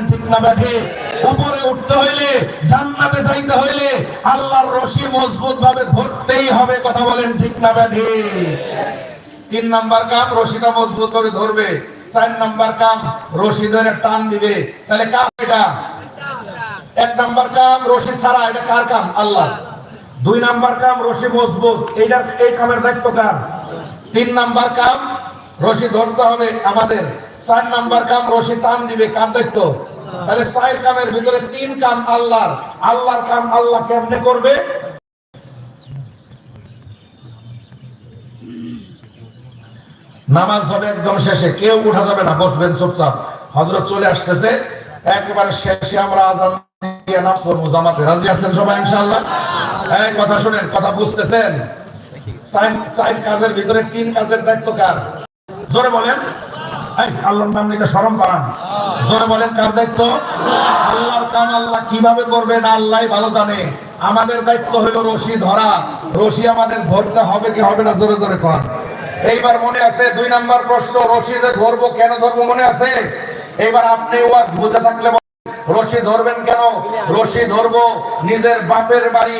ঠিক না ব্যাঠে? উপরে উঠতে হইলে, জান্নাতে যাইতে হইলে আল্লাহর রশি মজবুত ভাবে ধরতেই হবে। কথা বলেন ঠিক না ব্যাঠে? 3 নাম্বার কাম, রশিটা মজবুত ভাবে ধরবে। 4 নাম্বার কাম, রশি ধরে টান দিবে। তাহলে কাজ এটা 1 নাম্বার কাম, রশি ছাড়া এটা কার কাম? আল্লাহ। 2 নাম্বার কাম, রশি মজবুত, এইটার এই কামের দায়িত্ব কার? 3 নাম্বার কাম, রশি ধরতে হবে আমাদের। 4 নাম্বার কাম, রশি টান দিবে, কার দায়িত্ব? তাহলে 4 কামের ভিতরে 3 কাম আল্লাহর। আল্লাহর কাম আল্লাহ কেমনে করবে? নামাজ হবে একদম শেষে, কেউ উঠা যাবে না, বসবেন চুপচাপ। হযরত চলে আসতেছে, একেবারে শেষে আমরা আযান দিয়ে নামাজ পড়ব জামাতে। রাজি আছেন সবাই ইনশাআল্লাহ? এই কথা শুনেন, কথা বুঝতেছেন? 4 কাজের ভিতরে 3 কাজের দায়িত্ব কার? জোরে বলেন। এই আল্লাহর নাম নিতে শরম পান? জোরে বলেন, কার দায়িত্ব? আল্লাহর কাম আল্লাহ কিভাবে করবেন আল্লাহই ভালো জানে। আমাদের দায়িত্ব হলো রশি ধরা। রশি আমাদের ধরতে হবে কি হবে না? জোরে জোরে কর। এইবার মনে আছে 2 নাম্বার প্রশ্ন, রশি যে ধরবো, কেন ধরবো মনে আছে? এইবার আপনি ওয়াজ বুঝে থাকলে রশি ধরবেন কেন? রশি ধরবো নিজের বাপের বাড়ি